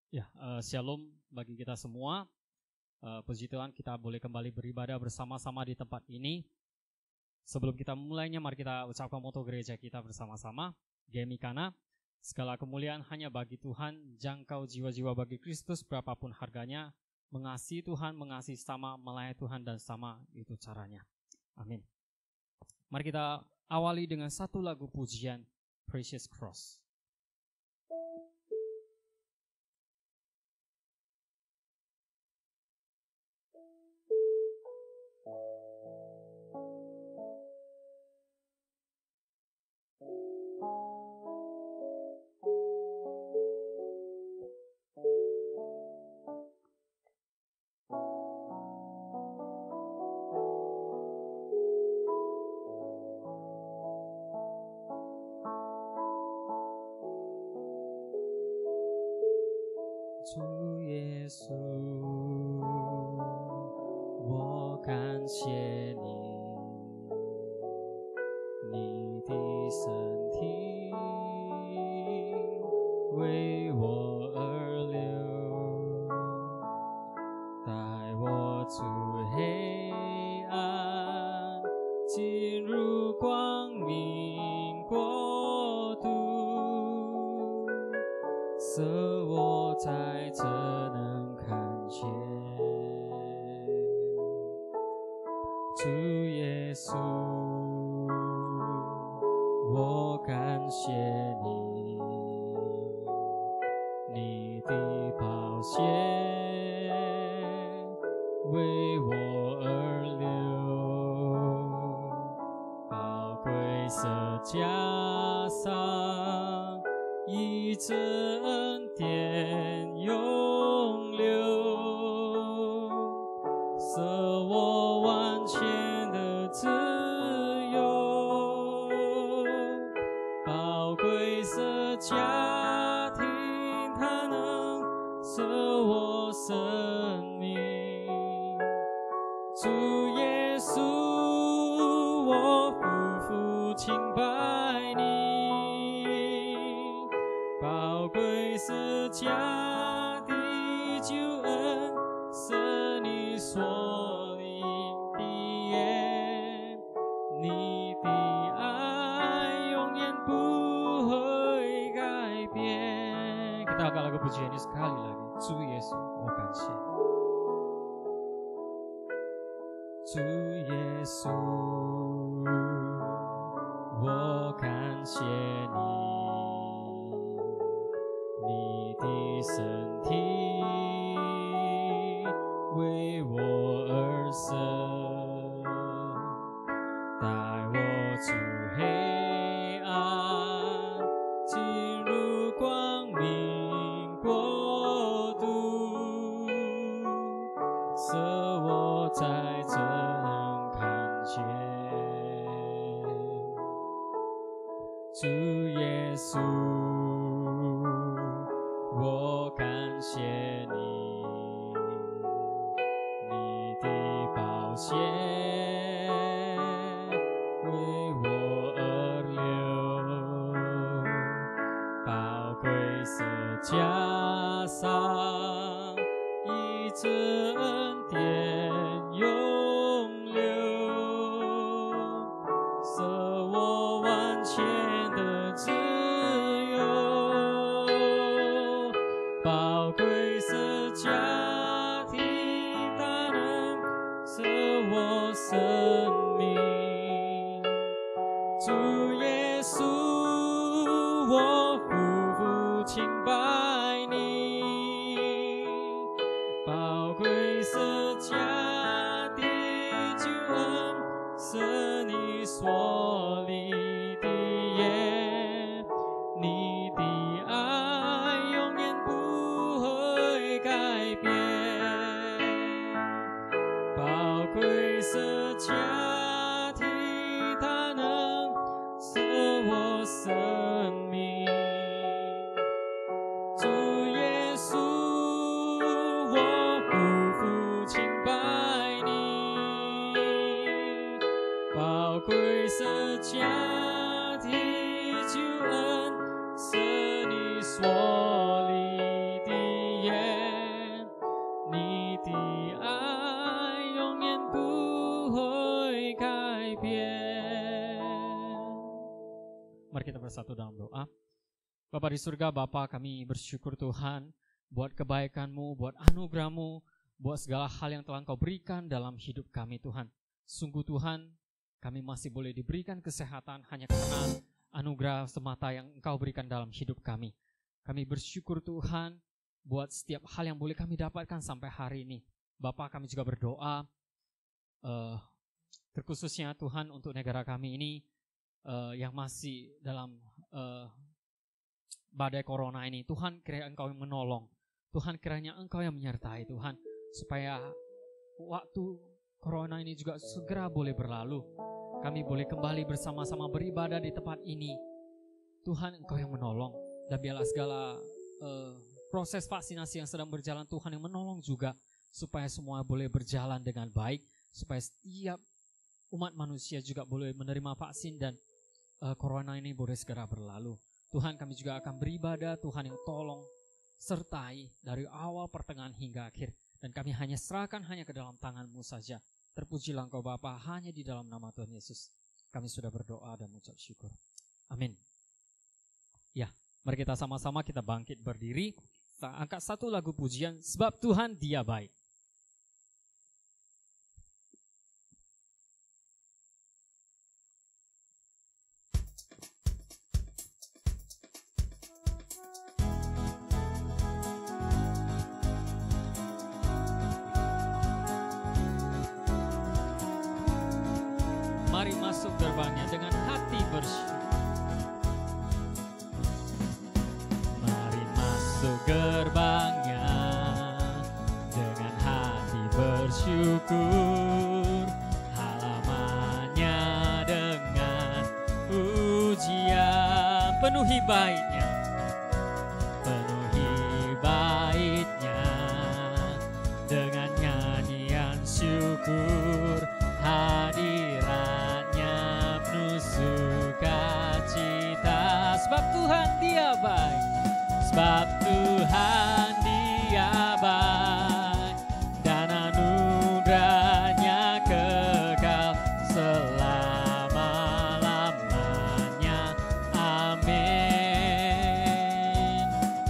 Ya, shalom bagi kita semua. Puji Tuhan kita boleh kembali beribadah bersama-sama di tempat ini. Sebelum kita memulainya, mari kita ucapkan moto gereja kita bersama-sama. Gemikana, segala kemuliaan hanya bagi Tuhan, jangkau jiwa-jiwa bagi Kristus berapapun harganya, mengasihi Tuhan, mengasihi sama, melayani Tuhan dan sama, itu caranya. Amin. Mari kita awali dengan satu lagu pujian, Precious Cross.主耶稣，我感谢你，你的身体为我而流，带我出黑暗，进入光明国度，使我在这能看见。主耶稣，我感谢你，你的宝血为我而流，宝贵舍加上一直恩典永留，使我完全的自由，宝贵是家庭，它能使我生命。主耶稣，我夫妇敬拜你，宝贵是家的救恩，是你所领的耶，你的爱永远不会改变。Kita akan lagu pujian ini sekali lagi. Ju Yesus, 我感谢。主耶稣，我感谢你，你的身体为我而生，带我出黑暗，进入光明国度，使我在这能看见。主耶稣，我感谢你，你的宝血为我而流，宝贵是加上一直恩典永留，使我完全的自由，宝贵是家庭，它能使我生命。主耶稣，我夫妇敬拜你，宝贵是家的救恩，是你所立的约，你的爱永远不会改变，宝贵是家庭，它能使我生命。Mari kita bersatu dalam doa. Bapa di surga, Bapa, kami bersyukur Tuhan buat kebaikan-Mu, buat anugerah-Mu, buat segala hal yang telah Engkau berikan dalam hidup kami Tuhan. Sungguh Tuhan, kami masih boleh diberikan kesehatan hanya karena anugerah semata yang Engkau berikan dalam hidup kami. Kami bersyukur Tuhan buat setiap hal yang boleh kami dapatkan sampai hari ini. Bapa, kami juga berdoa, terkhususnya Tuhan untuk negara kami ini yang masih dalam badai corona ini. Tuhan, kiranya Engkau yang menolong. Tuhan, kiranya Engkau yang menyertai Tuhan, supaya waktu corona ini juga segera boleh berlalu. Kami boleh kembali bersama-sama beribadah di tempat ini. Tuhan, Engkau yang menolong. Dan biarlah segala proses vaksinasi yang sedang berjalan, Tuhan yang menolong juga, supaya semua boleh berjalan dengan baik, supaya setiap umat manusia juga boleh menerima vaksin dan corona ini boleh segera berlalu. Tuhan, kami juga akan beribadah, Tuhan yang tolong sertai dari awal pertengahan hingga akhir. Dan kami hanya serahkan hanya ke dalam tangan-Mu saja. Terpujilah Engkau Bapa, hanya di dalam nama Tuhan Yesus kami sudah berdoa dan mengucap syukur. Amin. Ya, mari kita sama-sama kita bangkit berdiri. Kita angkat satu lagu pujian, sebab Tuhan Dia baik. Mari masuk gerbangnya dengan hati bersyukur. Mari masuk gerbangnya dengan hati bersyukur. Halamannya dengan pujian. Penuhi baitnya. Penuhi baitnya dengan nyanyian syukur. Hadiratnya penuh sukacita. Sebab Tuhan Dia baik. Sebab Tuhan Dia baik. Dan anugerahnya kekal selama-lamanya. Amin.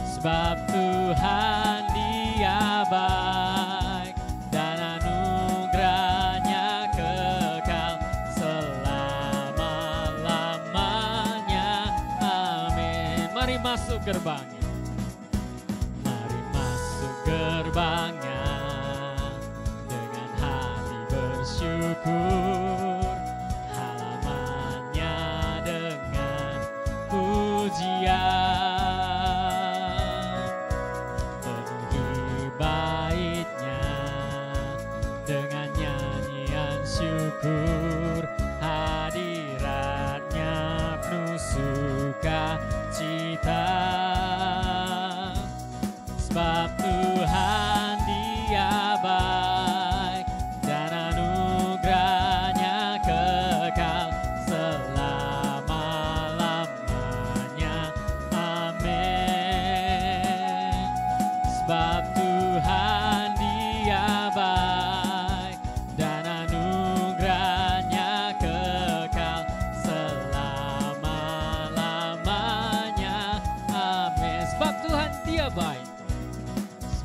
Sebab Tuhan Dia baik. Dan anugerahnya kekal selama-lamanya. Amin. Mari masuk gerbangnya. Mari masuk gerbangnya dengan hati bersyukur. Halamannya dengan pujian. Penuhi baitnya dengan nyanyian syukur. Hadiratnya penuh sukacita. Sebab Tuhan Dia baik. Dan anugerahnya kekal selama-lamanya. Amin. Sebab Tuhan Dia baik. Dan anugerahnya kekal selama-lamanya. Amin. Sebab Tuhan Dia baik.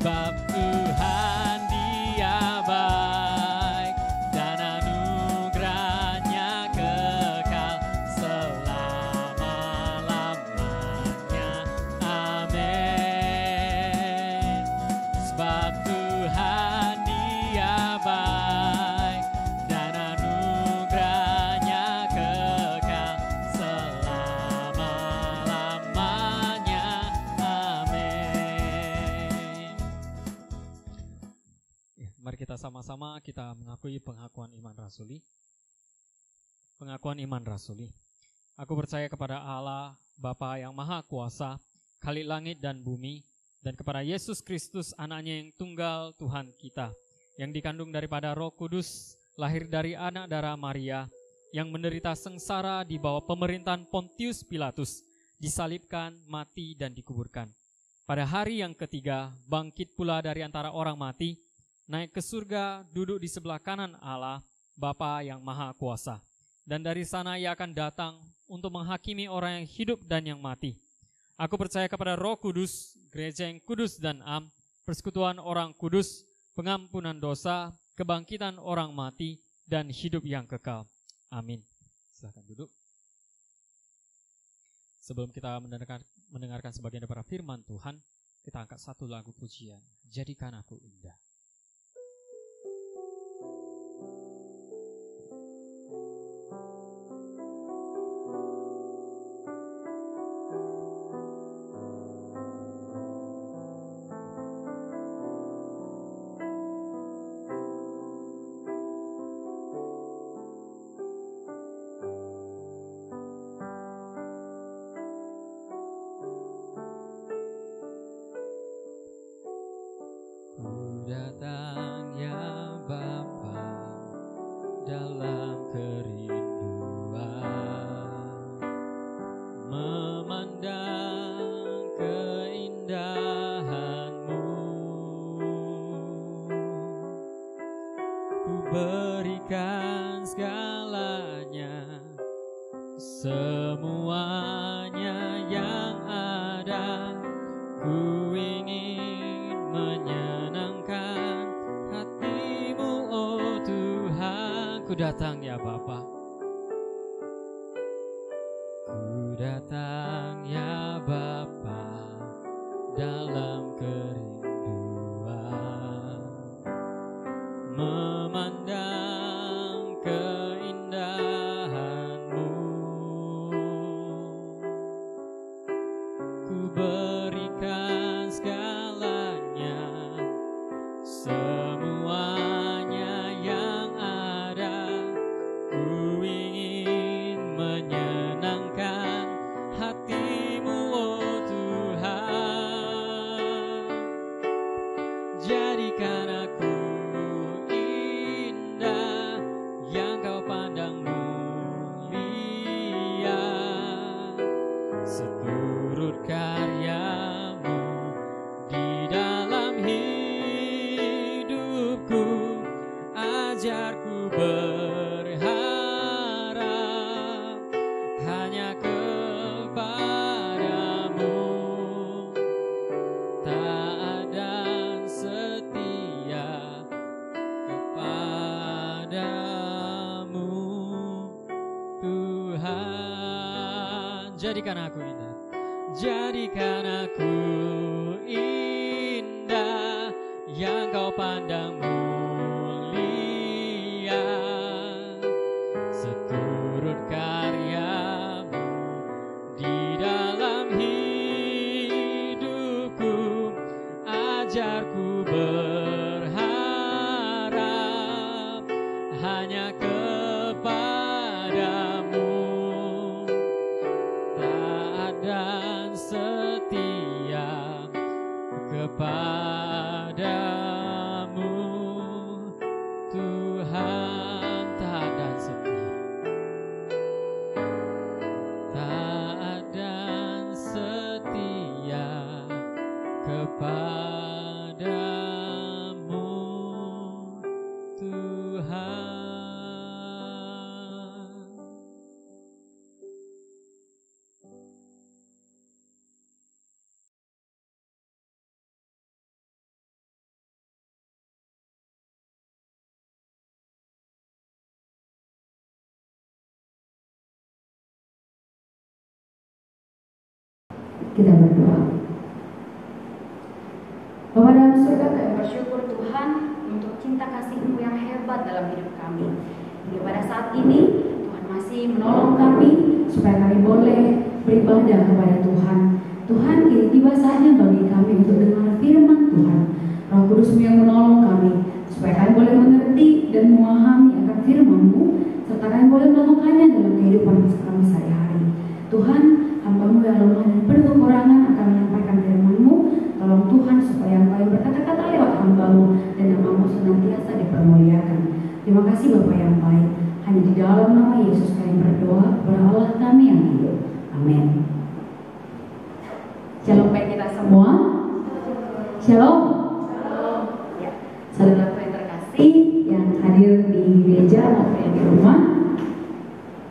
Sebab Tuhan Dia baik. Dan anugerahnya kekal selama-lamanya. Amin. Sebab Tuhan Dia baik. Dan anugerahnya kekal selama-lamanya. Amin. Ya, mari kita sama-sama kita mengakui pengakuan iman rasuli. Pengakuan iman rasuli. Aku percaya kepada Allah, Bapa yang Maha Kuasa, Khalik langit dan bumi, dan kepada Yesus Kristus, anaknya yang tunggal Tuhan kita, yang dikandung daripada Roh Kudus, lahir dari anak darah Maria, yang menderita sengsara di bawah pemerintahan Pontius Pilatus, disalibkan, mati, dan dikuburkan. Pada hari yang ketiga, bangkit pula dari antara orang mati, naik ke surga, duduk di sebelah kanan Allah, Bapa yang Maha Kuasa. Dan dari sana Ia akan datang untuk menghakimi orang yang hidup dan yang mati. Aku percaya kepada Roh Kudus, gereja yang kudus dan am, persekutuan orang kudus, pengampunan dosa, kebangkitan orang mati, dan hidup yang kekal. Amin. Silakan duduk. Sebelum kita mendengarkan sebagian daripada firman Tuhan, kita angkat satu lagu pujian, Jadikan Aku Indah. Datang ya Bapa dalam kerinduan, memandang keindahan-Mu. Ku berikan segalanya, semuanya yang ada. Ku ingin menyenangkan hati-Mu, oh Tuhan. Ku datang ya Bapa, ku datang ya Bapa dalam kerinduan, memandang keindahan-Mu. Ku berikan segalanya, semuanya yang ada. Ku ingin menyenangkan hati-Mu, oh Tuhan. Jadikan aku indah, yang Kau pandang mulia, seturut karya-Mu di dalam hidupku. Ajarku berharap hanya kepada-Mu, taat dan setia kepada-Mu, Tuhan. Jadikan aku indah, jadikan aku indah, yang Kau pandang mulia, seturut karya-Mu di dalam hidupku. Ajarku berharap hanya kepada-Mu, taat dan setia kepada-Mu, Tuhan. Taat dan setia, taat dan setia kepada-Mu, Tuhan. Kita berdoa. Bapa dalam surga, kami bersyukur Tuhan untuk cinta kasih-Mu yang hebat dalam hidup kami. Hingga pada saat ini Tuhan masih menolong kami supaya kami boleh beribadah kepada Tuhan. Tuhan, kini tiba saatnya bagi kami untuk dengar firman Tuhan. Roh Kudus-Mu yang menolong kami supaya kami boleh mengerti dan memahami akan firman-Mu, serta kami boleh melakukannya dalam kehidupan kami sehari-hari. Tuhan, hamba-Mu yang lemah dan penuh kekurangan akan menyampaikan firman-Mu. Tolong Tuhan supaya Engkau yang berkata-kata lewat hamba-Mu dan nama-Mu senantiasa dipermuliakan. Terima kasih Bapa yang baik. Hanya di dalam nama Yesus kami berdoa kepada Allah kami yang hidup. Amin. Shalom bagi kita semua. Shalom. Ya, saudaraku yang terkasih yang hadir di gereja maupun yang di rumah,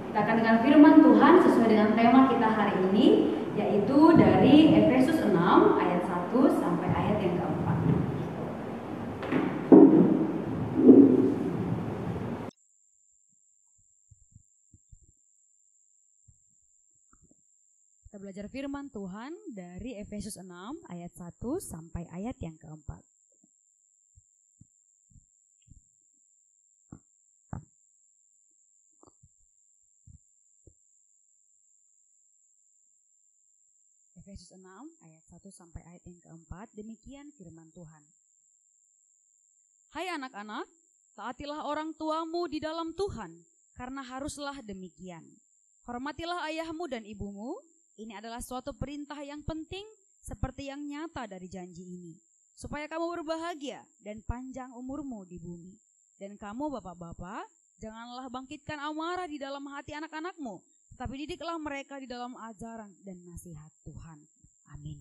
kita akan dengan firman Tuhan sesuai dengan tema kita hari ini, yaitu dari Efesus 6 ayat 1 sampai ayat yang keempat. Kita belajar firman Tuhan dari Efesus 6 ayat 1 sampai ayat yang keempat. Efesus 6 ayat 1 sampai ayat yang keempat, demikian firman Tuhan. Hai anak-anak, taatilah orang tuamu di dalam Tuhan, karena haruslah demikian. Hormatilah ayahmu dan ibumu, ini adalah suatu perintah yang penting seperti yang nyata dari janji ini, supaya kamu berbahagia dan panjang umurmu di bumi. Dan kamu bapak-bapak, janganlah bangkitkan amarah di dalam hati anak-anakmu, tetapi didiklah mereka di dalam ajaran dan nasihat Tuhan. Amin.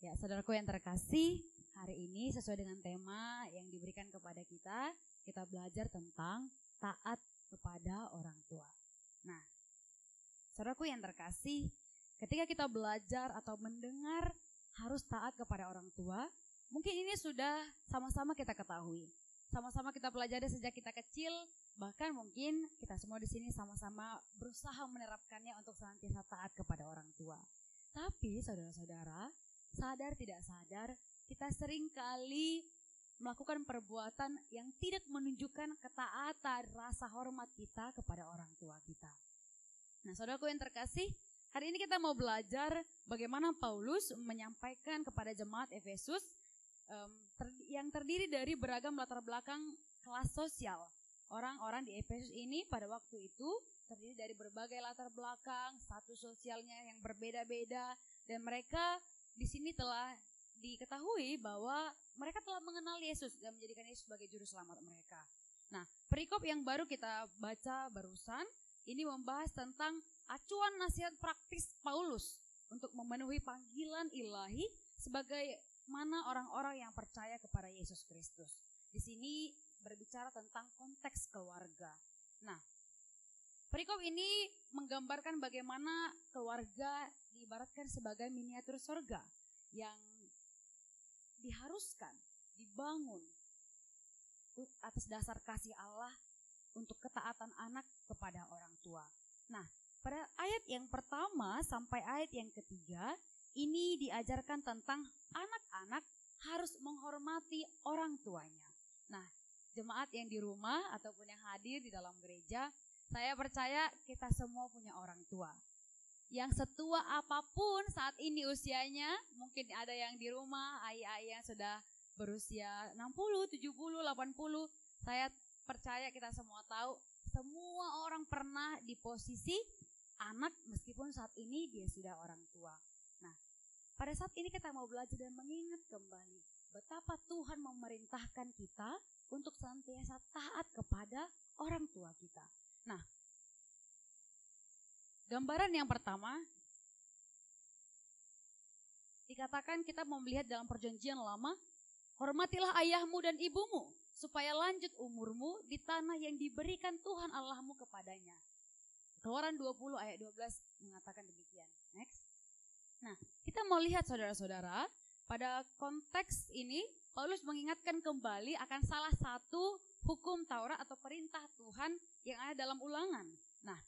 Ya, saudaraku yang terkasih, hari ini sesuai dengan tema yang diberikan kepada kita belajar tentang taat kepada orang tua. Nah, saudaraku yang terkasih, ketika kita belajar atau mendengar harus taat kepada orang tua, mungkin ini sudah sama-sama kita ketahui. Sama-sama kita pelajari sejak kita kecil, bahkan mungkin kita semua di sini sama-sama berusaha menerapkannya untuk senantiasa taat kepada orang tua. Tapi saudara-saudara, sadar tidak sadar, kita sering kali melakukan perbuatan yang tidak menunjukkan ketaatan, rasa hormat kita kepada orang tua kita. Nah, saudaraku yang terkasih, hari ini kita mau belajar bagaimana Paulus menyampaikan kepada jemaat Efesus yang terdiri dari beragam latar belakang kelas sosial. Orang-orang di Efesus ini pada waktu itu terdiri dari berbagai latar belakang, status sosialnya yang berbeda-beda, dan mereka di sini telah diketahui bahwa mereka telah mengenal Yesus dan menjadikan Yesus sebagai juru selamat mereka. Nah, perikop yang baru kita baca barusan ini membahas tentang acuan nasihat praktis Paulus untuk memenuhi panggilan ilahi sebagai mana orang-orang yang percaya kepada Yesus Kristus. Di sini berbicara tentang konteks keluarga. Nah, perikop ini menggambarkan bagaimana keluarga diibaratkan sebagai miniatur surga yang diharuskan dibangun atas dasar kasih Allah untuk ketaatan anak kepada orang tua. Nah, pada ayat yang pertama sampai ayat yang ketiga, ini diajarkan tentang anak-anak harus menghormati orang tuanya. Nah, jemaat yang di rumah ataupun yang hadir di dalam gereja, saya percaya kita semua punya orang tua. Yang setua apapun saat ini usianya, mungkin ada yang di rumah, ayah-ayah yang sudah berusia 60, 70, 80, saya percaya kita semua tahu, semua orang pernah di posisi anak meskipun saat ini dia sudah orang tua. Nah, pada saat ini kita mau belajar dan mengingat kembali betapa Tuhan memerintahkan kita untuk senantiasa taat kepada orang tua kita. Nah, gambaran yang pertama dikatakan kita mau melihat dalam perjanjian lama, hormatilah ayahmu dan ibumu supaya lanjut umurmu di tanah yang diberikan Tuhan Allahmu kepadanya. Keluaran 20 ayat 12 mengatakan demikian. Next. Nah, kita mau lihat saudara-saudara, pada konteks ini Paulus mengingatkan kembali akan salah satu hukum Taurat atau perintah Tuhan yang ada dalam Ulangan. Nah,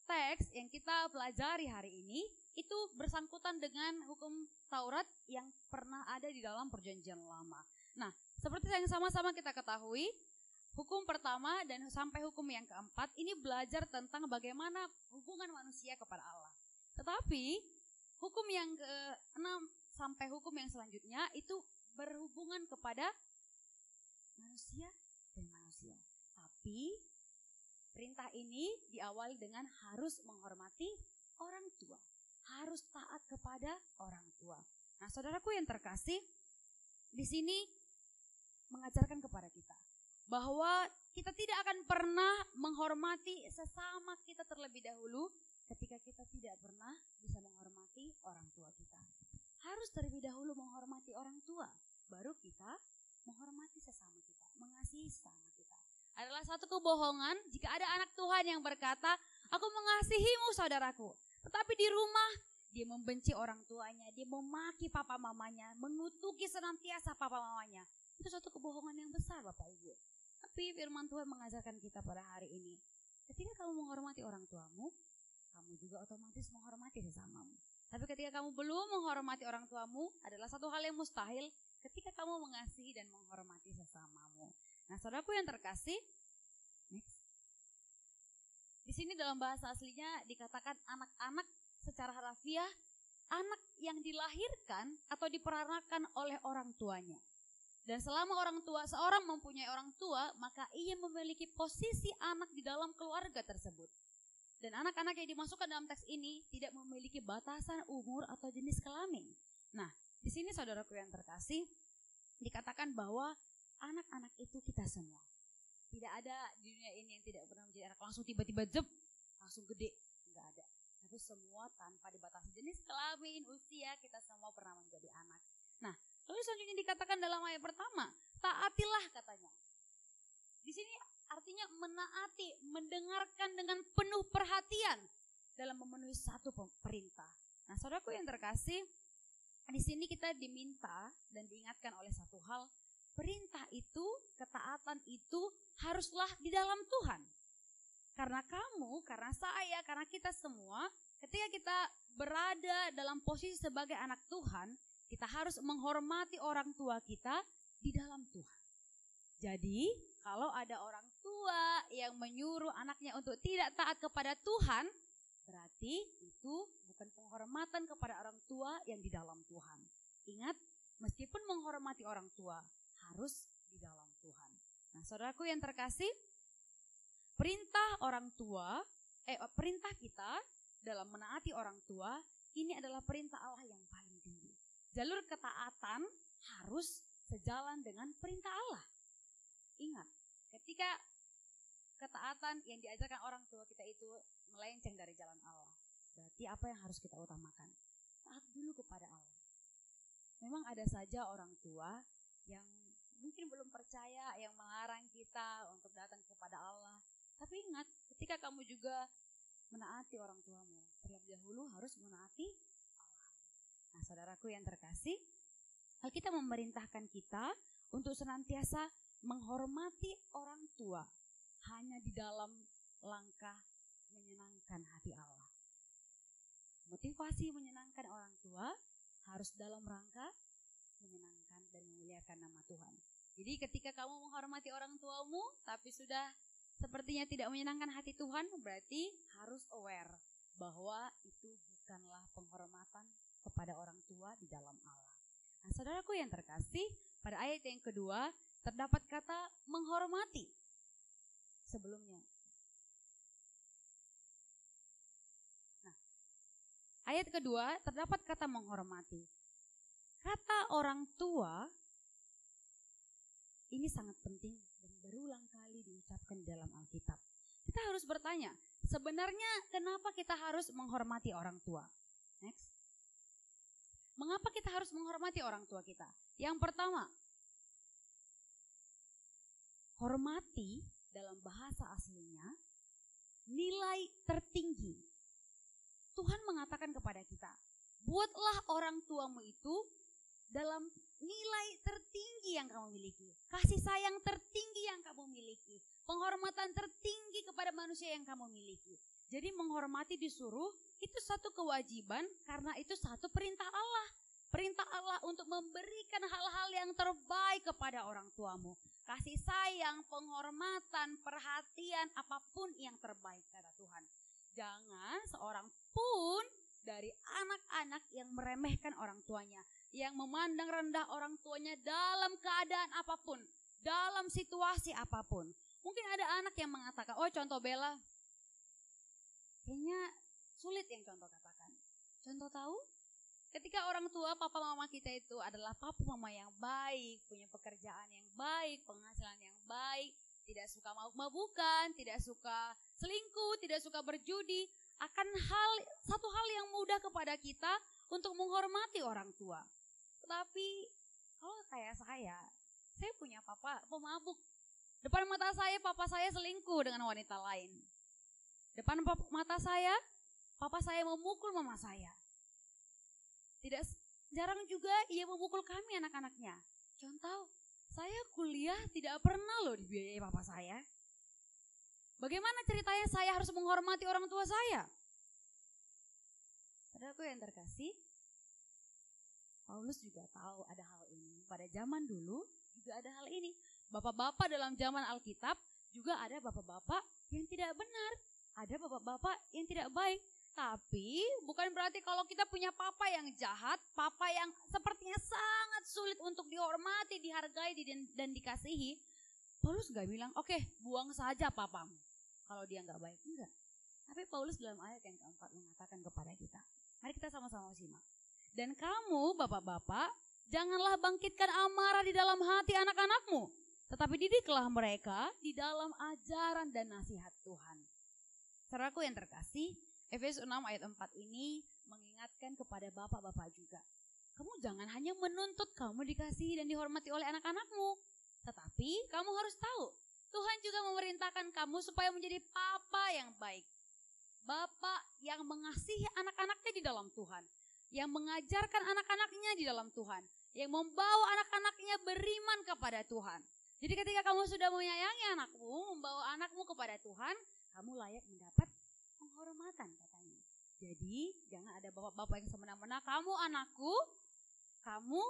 teks yang kita pelajari hari ini itu bersangkutan dengan hukum Taurat yang pernah ada di dalam perjanjian lama. Nah, seperti yang sama-sama kita ketahui, hukum pertama dan sampai hukum yang keempat ini belajar tentang bagaimana hubungan manusia kepada Allah. Tetapi hukum yang ke-6 sampai hukum yang selanjutnya itu berhubungan kepada manusia dan manusia. Tapi perintah ini diawali dengan harus menghormati orang tua, harus taat kepada orang tua. Nah, saudaraku yang terkasih, di sini mengajarkan kepada kita bahwa kita tidak akan pernah menghormati sesama kita terlebih dahulu ketika kita tidak pernah bisa menghormati orang tua kita. Harus terlebih dahulu menghormati orang tua, baru kita menghormati sesama kita, mengasihi sesama kita. adalah satu kebohongan jika ada anak Tuhan yang berkata, aku mengasihimu saudaraku. Tetapi di rumah dia membenci orang tuanya, dia memaki papa mamanya, mengutuki senantiasa papa mamanya. Itu suatu kebohongan yang besar Bapak Ibu. Tapi firman Tuhan mengajarkan kita pada hari ini, ketika kamu menghormati orang tuamu, kamu juga otomatis menghormati sesamamu. Tapi ketika kamu belum menghormati orang tuamu, adalah satu hal yang mustahil ketika kamu mengasihi dan menghormati sesamamu. Nah, saudaraku yang terkasih, next. Di sini dalam bahasa aslinya dikatakan anak-anak secara harfiah, anak yang dilahirkan atau diperanakan oleh orang tuanya. Dan selama seorang mempunyai orang tua, maka ia memiliki posisi anak di dalam keluarga tersebut. Dan anak-anak yang dimasukkan dalam teks ini tidak memiliki batasan umur atau jenis kelamin. Nah, di sini saudaraku yang terkasih, dikatakan bahwa anak-anak itu kita semua. Tidak ada di dunia ini yang tidak pernah menjadi anak langsung tiba-tiba langsung gede. Enggak ada. Tapi semua tanpa dibatasi jenis kelamin, usia, kita semua pernah menjadi anak. Nah, lalu selanjutnya dikatakan dalam ayat pertama, taatilah katanya. Di sini artinya menaati, mendengarkan dengan penuh perhatian dalam memenuhi satu perintah. Nah, saudaraku yang terkasih, di sini kita diminta dan diingatkan oleh satu hal, perintah itu, ketaatan itu haruslah di dalam Tuhan. Karena kamu, karena saya, karena kita semua, ketika kita berada dalam posisi sebagai anak Tuhan, kita harus menghormati orang tua kita di dalam Tuhan. Jadi, kalau ada orang tua yang menyuruh anaknya untuk tidak taat kepada Tuhan, berarti itu bukan penghormatan kepada orang tua yang di dalam Tuhan. Ingat, meskipun menghormati orang tua, harus di dalam Tuhan. Nah, saudaraku yang terkasih, perintah kita dalam menaati orang tua, ini adalah perintah Allah yang paling tinggi. Jalur ketaatan harus sejalan dengan perintah Allah. Ingat, ketika ketaatan yang diajarkan orang tua kita itu melenceng dari jalan Allah, berarti apa yang harus kita utamakan? Taat dulu kepada Allah. Memang ada saja orang tua yang mungkin belum percaya, yang melarang kita untuk datang kepada Allah. Tapi ingat, ketika kamu juga menaati orang tuamu, terlebih dahulu harus menaati Allah. Nah, saudaraku yang terkasih, Alkitab memerintahkan kita untuk senantiasa menghormati orang tua hanya di dalam langkah menyenangkan hati Allah. Motivasi menyenangkan orang tua harus dalam rangka menyenangkan dan memuliakan nama Tuhan. Jadi ketika kamu menghormati orang tuamu tapi sudah sepertinya tidak menyenangkan hati Tuhan, berarti harus aware bahwa itu bukanlah penghormatan kepada orang tua di dalam Allah. Nah, saudaraku yang terkasih, pada ayat yang kedua terdapat kata menghormati sebelumnya. Nah, ayat kedua terdapat kata menghormati. Kata orang tua ini sangat penting dan berulang kali diucapkan dalam Alkitab. Kita harus bertanya, sebenarnya kenapa kita harus menghormati orang tua? Next. Mengapa kita harus menghormati orang tua kita? Yang pertama, hormati dalam bahasa aslinya nilai tertinggi. Tuhan mengatakan kepada kita, buatlah orang tuamu itu dalam nilai tertinggi yang kamu miliki, kasih sayang tertinggi yang kamu miliki, penghormatan tertinggi kepada manusia yang kamu miliki. Jadi menghormati disuruh itu satu kewajiban karena itu satu perintah Allah. Perintah Allah untuk memberikan hal-hal yang terbaik kepada orang tuamu. Kasih sayang, penghormatan, perhatian, apapun yang terbaik kata Tuhan. Jangan seorang pun dari anak-anak yang meremehkan orang tuanya, yang memandang rendah orang tuanya dalam keadaan apapun, dalam situasi apapun. Mungkin ada anak yang mengatakan, oh contoh Bella, kayaknya sulit yang contoh katakan. Contoh tahu? Ketika orang tua, papa mama kita itu adalah papa mama yang baik, punya pekerjaan yang baik, penghasilan yang baik, tidak suka mabuk-mabukan, tidak suka selingkuh, tidak suka berjudi, akan satu hal yang mudah kepada kita untuk menghormati orang tua. Tetapi kalau kayak saya punya papa pemabuk Depan mata saya, papa saya selingkuh dengan wanita lain. Depan mata saya, papa saya memukul mama saya. Tidak jarang juga ia memukul kami anak-anaknya. Contoh, saya kuliah tidak pernah loh dibiayai papa saya. Bagaimana ceritanya saya harus menghormati orang tua saya? Saudaraku yang terkasih, Paulus juga tahu ada hal ini. Pada zaman dulu juga ada hal ini. Bapak-bapak dalam zaman Alkitab juga ada bapak-bapak yang tidak benar. Ada bapak-bapak yang tidak baik. Tapi bukan berarti kalau kita punya papa yang jahat, papa yang sepertinya sangat sulit untuk dihormati, dihargai, dan dikasihi. Paulus gak bilang, oke, buang saja papamu kalau dia gak baik. Enggak. Tapi Paulus dalam ayat yang keempat mengatakan kepada kita. Mari kita sama-sama simak. Dan kamu bapak-bapak, janganlah bangkitkan amarah di dalam hati anak-anakmu, tetapi didiklah mereka di dalam ajaran dan nasihat Tuhan. Saudaraku yang terkasih, Efesus 6 ayat 4 ini mengingatkan kepada bapak-bapak juga. Kamu jangan hanya menuntut kamu dikasihi dan dihormati oleh anak-anakmu, tetapi kamu harus tahu, Tuhan juga memerintahkan kamu supaya menjadi papa yang baik. Bapak yang mengasihi anak-anaknya di dalam Tuhan, yang mengajarkan anak-anaknya di dalam Tuhan, yang membawa anak-anaknya beriman kepada Tuhan. Jadi ketika kamu sudah menyayangi anakmu, membawa anakmu kepada Tuhan, kamu layak mendapat penghormatan katanya. Jadi jangan ada bapak-bapak yang semena-mena, kamu anakku, kamu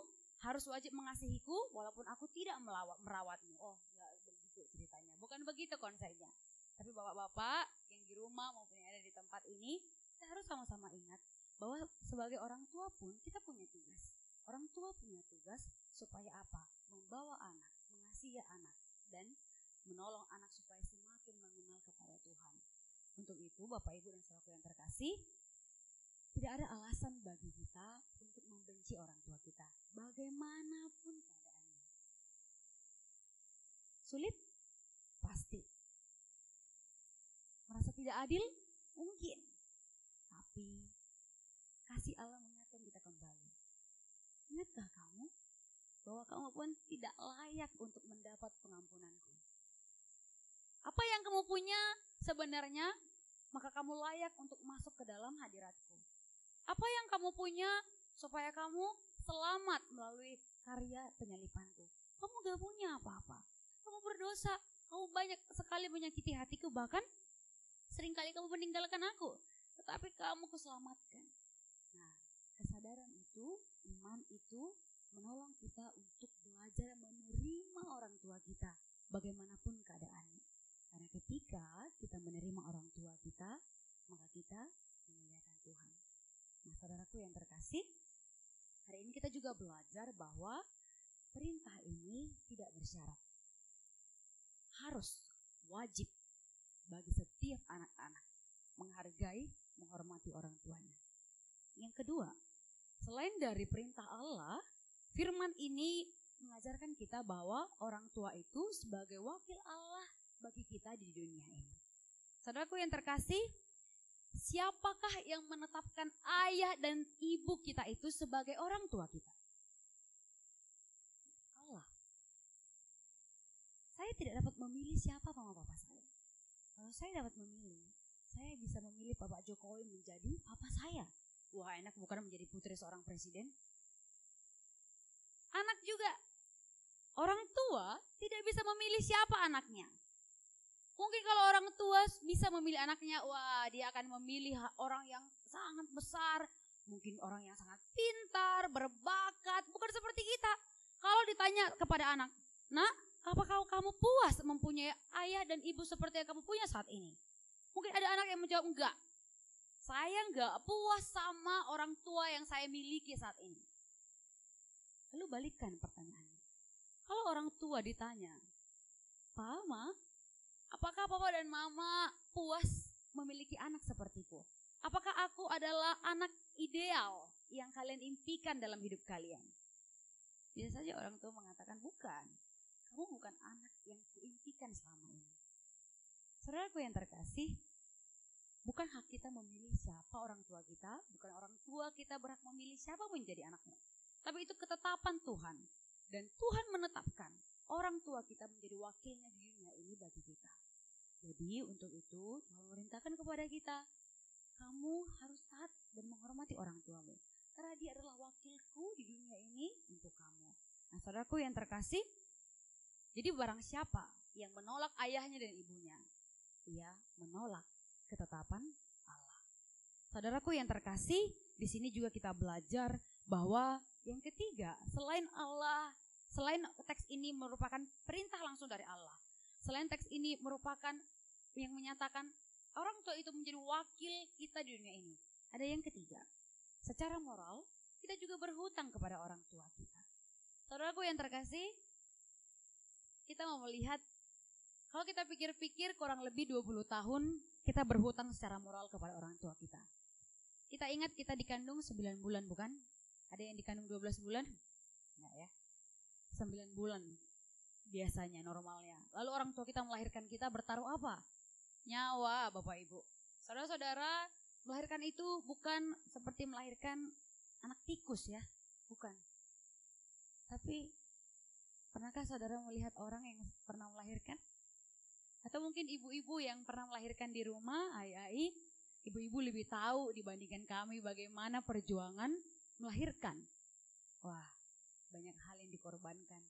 harus wajib mengasihiku walaupun aku tidak merawatmu. Oh, enggak begitu ceritanya. Bukan begitu konsepnya. Tapi bapak-bapak yang di rumah maupun yang ada di tempat ini, kita harus sama-sama ingat bahwa sebagai orang tua pun kita punya tugas. Orang tua punya tugas supaya apa? Membawa anak, mengasihi anak, dan menolong anak supaya semakin mengenal kepada Tuhan. Untuk itu Bapak Ibu dan saudaraku yang terkasih, tidak ada alasan bagi kita untuk membenci orang tua kita, bagaimanapun keadaannya. Sulit? Pasti. Merasa tidak adil? Mungkin. Tapi kasih Allah mengingatkan kita kembali. Ingatkah kamu bahwa kamu pun tidak layak untuk mendapat pengampunanku? Apa yang kamu punya sebenarnya, maka kamu layak untuk masuk ke dalam hadiratku. Apa yang kamu punya supaya kamu selamat melalui karya penyalipanku. Kamu gak punya apa-apa. Kamu berdosa. Kamu banyak sekali menyakiti hatiku, bahkan seringkali kamu meninggalkan aku. Tetapi kamu kuselamatkan. Nah, kesadaran itu, iman itu menolong kita untuk belajar menerima orang tua kita, bagaimanapun keadaannya. Karena ketika kita menerima orang tua kita, maka kita memuliakan Tuhan. Nah, saudaraku yang terkasih, hari ini kita juga belajar bahwa perintah ini tidak bersyarat. Harus, wajib bagi setiap anak-anak menghargai, menghormati orang tuanya. Yang kedua, selain dari perintah Allah, firman ini mengajarkan kita bahwa orang tua itu sebagai wakil Allah bagi kita di dunia ini. Saudaraku yang terkasih, siapakah yang menetapkan ayah dan ibu kita itu sebagai orang tua kita? Allah. Saya tidak dapat memilih siapa mama papa saya. Kalau saya dapat memilih, saya bisa memilih Bapak Jokowi menjadi papa saya. Wah, enak bukan menjadi putri seorang presiden? Anak juga. Orang tua tidak bisa memilih siapa anaknya. Mungkin kalau orang tua bisa memilih anaknya, wah dia akan memilih orang yang sangat besar. Mungkin orang yang sangat pintar, berbakat, bukan seperti kita. Kalau ditanya kepada anak, nak, apakah kamu puas mempunyai ayah dan ibu seperti yang kamu punya saat ini? Mungkin ada anak yang menjawab, enggak. Saya enggak puas sama orang tua yang saya miliki saat ini. Lalu balikkan pertanyaannya. Kalau orang tua ditanya, Mama, apakah papa dan mama puas memiliki anak sepertiku? Apakah aku adalah anak ideal yang kalian impikan dalam hidup kalian? Bisa saja orang tua mengatakan, bukan. Kamu bukan anak yang kuimpikan selama ini. Saudaraku yang terkasih, bukan hak kita memilih siapa orang tua kita, bukan orang tua kita berhak memilih siapa menjadi anaknya. Tapi itu ketetapan Tuhan. Dan Tuhan menetapkan orang tua kita menjadi wakilnya di dunia ini bagi kita. Jadi untuk itu Tuhan memerintahkan kepada kita, kamu harus taat dan menghormati orang tuamu, karena dia adalah wakilku di dunia ini untuk kamu. Nah saudaraku yang terkasih, jadi barang siapa yang menolak ayahnya dan ibunya, ia menolak ketetapan Allah. Saudaraku yang terkasih, di sini juga kita belajar bahwa yang ketiga, selain Allah, selain teks ini merupakan perintah langsung dari Allah, selain teks ini merupakan yang menyatakan orang tua itu menjadi wakil kita di dunia ini, ada yang ketiga. Secara moral, kita juga berhutang kepada orang tua kita. Saudaraku yang terkasih, kita mau melihat, kalau kita pikir-pikir kurang lebih 20 tahun kita berhutang secara moral kepada orang tua kita. Kita ingat kita dikandung 9 bulan bukan? Ada yang dikandung 12 bulan? Enggak ya. 9 bulan biasanya normalnya. Lalu orang tua kita melahirkan kita bertaruh apa? Nyawa Bapak Ibu. Saudara-saudara, melahirkan itu bukan seperti melahirkan anak tikus ya, bukan. Tapi pernahkah saudara melihat orang yang pernah melahirkan? Atau mungkin ibu-ibu yang pernah melahirkan di rumah, ai-ai, ibu-ibu lebih tahu dibandingkan kami bagaimana perjuangan melahirkan. Wah, banyak hal yang dikorbankan.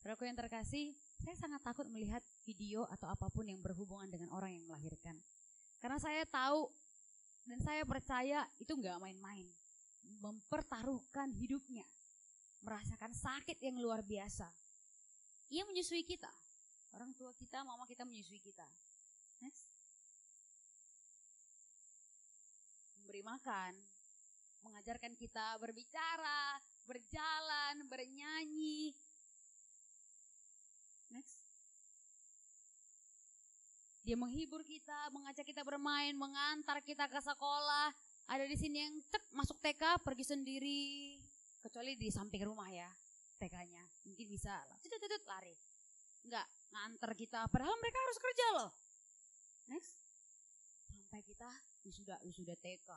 Saudaraku yang terkasih, saya sangat takut melihat video atau apapun yang berhubungan dengan orang yang melahirkan. Karena saya tahu dan saya percaya itu nggak main-main. Mempertaruhkan hidupnya, merasakan sakit yang luar biasa. Ia menyusui kita, orang tua kita, mama kita menyusui kita. Next. Memberi makan, mengajarkan kita berbicara, berjalan, bernyanyi. Next. Dia menghibur kita, mengajak kita bermain, mengantar kita ke sekolah. Ada di sini yang masuk TK pergi sendiri, kecuali di samping rumah ya TK-nya. Mungkin bisa lari. Enggak, ngantar kita padahal mereka harus kerja loh. Next. Sampai kita wisuda TK,